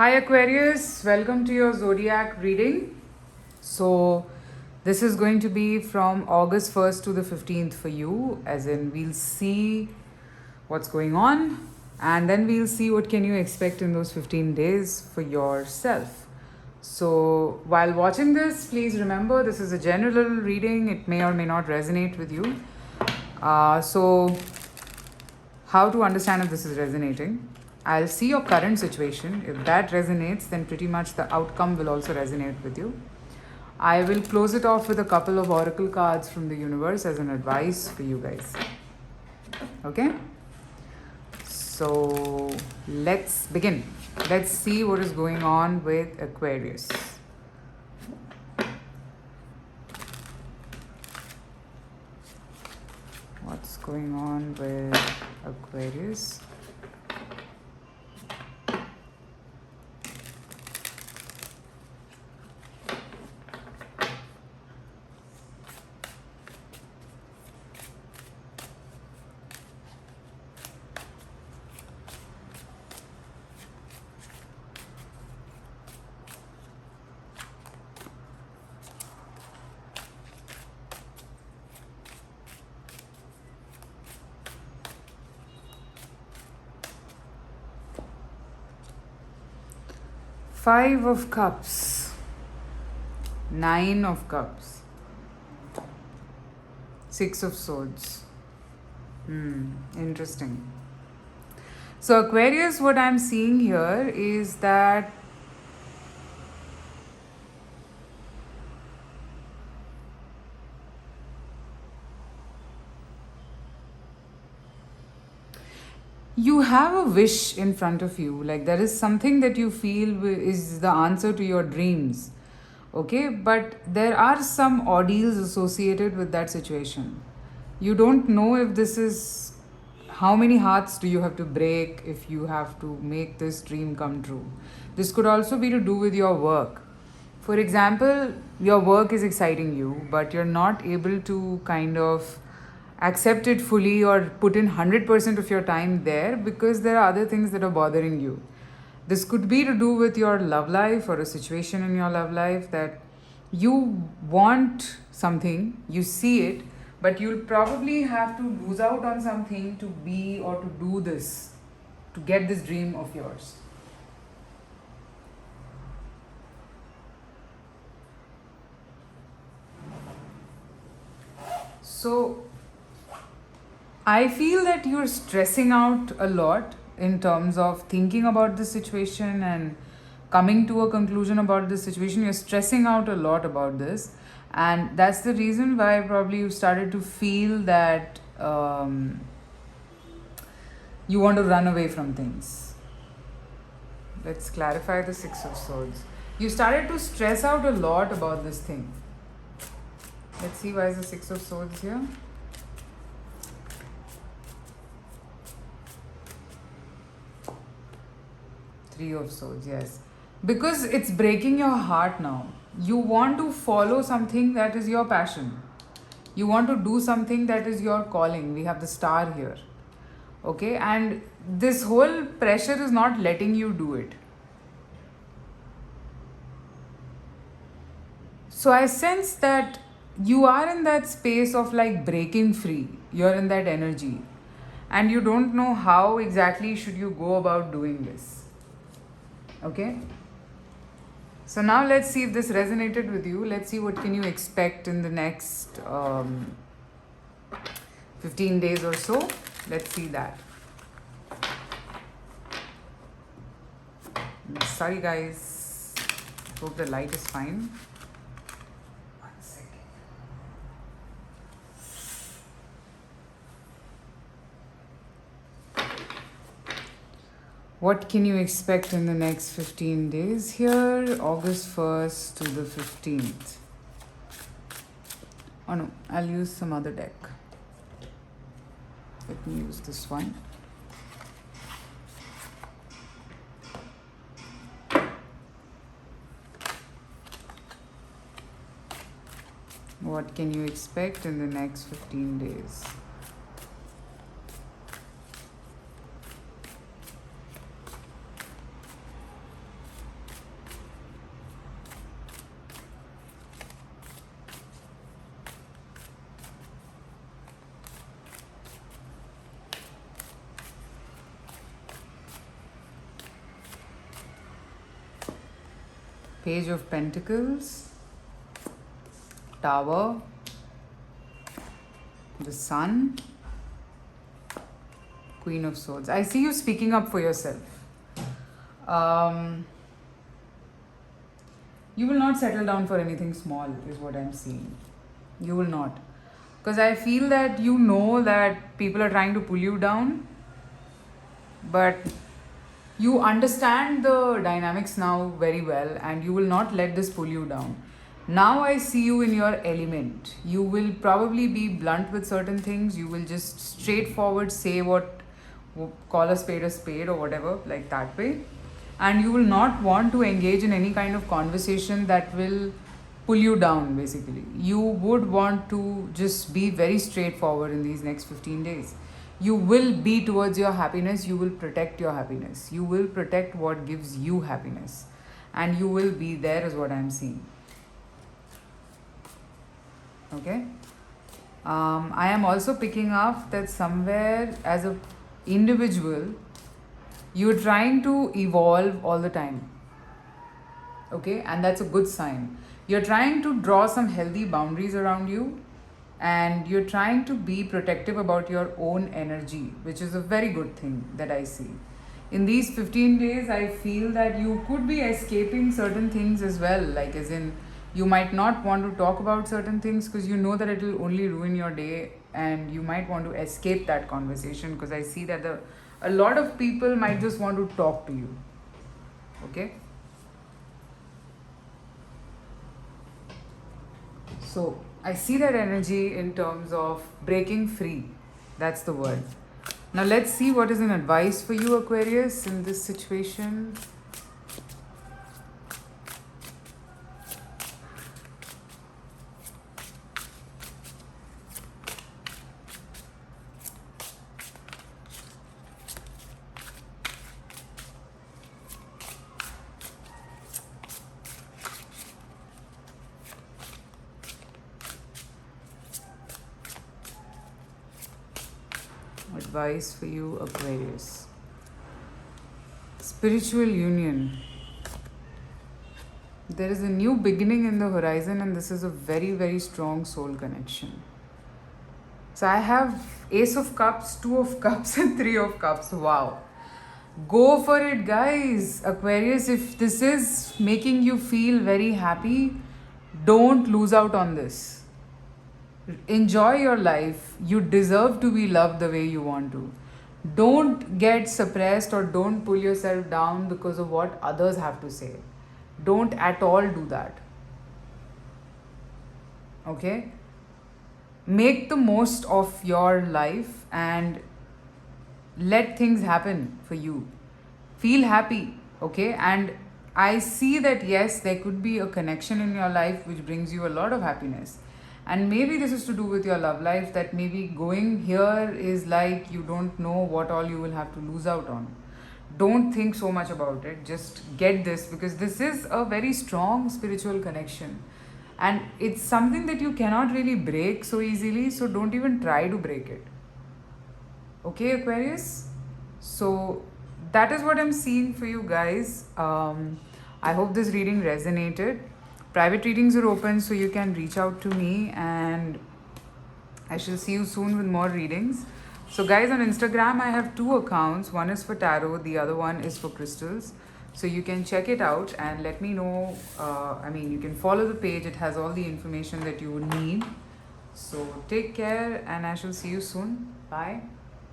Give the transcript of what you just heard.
Hi Aquarius, welcome to your zodiac reading. So, this is going to be from August 1st to the 15th for you, as in, we'll see what's going on and then we'll see what can you expect in those 15 days for yourself. So, while watching this, please remember this is a general reading, it may or may not resonate with you. So, how to understand if this is resonating? I'll see your current situation. If that resonates, then pretty much the outcome will also resonate with you. I will close it off with a couple of oracle cards from the universe as an advice for you guys. Okay? So let's begin. Let's see what is going on with Aquarius. What's going on with Aquarius? Five of Cups, Nine of Cups, Six of Swords. Interesting. So, Aquarius, what I'm seeing here is that you have a wish in front of you. Like, there is something that you feel is the answer to your dreams. Okay, but there are some ordeals associated with that situation. You don't know if this is how many hearts do you have to break if you have to make this dream come true. This could also be to do with your work. For example, your work is exciting you, but you're not able to kind of accept it fully or put in 100% of your time there because there are other things that are bothering you. This could be to do with your love life or a situation in your love life that you want something, you see it, but you'll probably have to lose out on something to be or to do this, to get this dream of yours. So, I feel that you're stressing out a lot in terms of thinking about this situation and coming to a conclusion about this situation. You're stressing out a lot about this, and that's the reason why probably you started to feel that you want to run away from things. Let's clarify the Six of Swords. You started to stress out a lot about this thing. Let's see why is the Six of Swords here. Three of Swords, yes. Because it's breaking your heart now. You want to follow something that is your passion. You want to do something that is your calling. We have the star here. Okay, and this whole pressure is not letting you do it. So I sense that you are in that space of like breaking free. You're in that energy. And you don't know how exactly should you go about doing this. Okay? So now let's see if this resonated with you. Let's see what can you expect in the next 15 days or so. Let's see that. Sorry guys. Hope the light is fine. One second. What can you expect in the next 15 days here? August 1st to the 15th. Oh no, I'll use some other deck. Let me use this one. What can you expect in the next 15 days? Page of Pentacles, Tower, the Sun, Queen of Swords. I see you speaking up for yourself. You will not settle down for anything small, is what I'm seeing. You will not. Because I feel that you know that people are trying to pull you down, but you understand the dynamics now very well, and you will not let this pull you down. Now I see you in your element. You will probably be blunt with certain things. You will just straightforward say what, call a spade or whatever, like that way. And you will not want to engage in any kind of conversation that will pull you down, basically. You would want to just be very straightforward in these next 15 days. You will be towards your happiness. You will protect your happiness. You will protect what gives you happiness. And you will be there, is what I'm seeing. Okay. I am also picking up that somewhere as a individual, you're trying to evolve all the time. Okay, and that's a good sign. You're trying to draw some healthy boundaries around you, and you're trying to be protective about your own energy, which is a very good thing that I see. In these 15 days, I feel that you could be escaping certain things as well, like as in you might not want to talk about certain things because you know that it will only ruin your day, and you might want to escape that conversation because I see that a lot of people might just want to talk to you. Okay. So I see that energy in terms of breaking free. That's the word. Now let's see what is an advice for you, Aquarius, in this situation. Advice for you, Aquarius. Spiritual union. There is a new beginning in the horizon, and this is a very, very strong soul connection. So I have Ace of Cups, Two of Cups, and Three of Cups. Wow. Go for it, guys. Aquarius, if this is making you feel very happy, don't lose out on this. Enjoy your life. You deserve to be loved the way you want to. Don't get suppressed or don't pull yourself down because of what others have to say. Don't at all do that. Okay? Make the most of your life and let things happen for you. Feel happy. Okay? And I see that yes, there could be a connection in your life which brings you a lot of happiness. And maybe this is to do with your love life, that maybe going here is like you don't know what all you will have to lose out on. Don't think so much about it. Just get this, because this is a very strong spiritual connection. And it's something that you cannot really break so easily, so don't even try to break it. Okay, Aquarius? So that is what I'm seeing for you guys. I hope this reading resonated. Private readings are open, so you can reach out to me, and I shall see you soon with more readings. So guys, on Instagram I have 2 accounts. One is for tarot, the other one is for crystals. So you can check it out and let me know. You can follow the page. It has all the information that you would need. So take care, and I shall see you soon. Bye.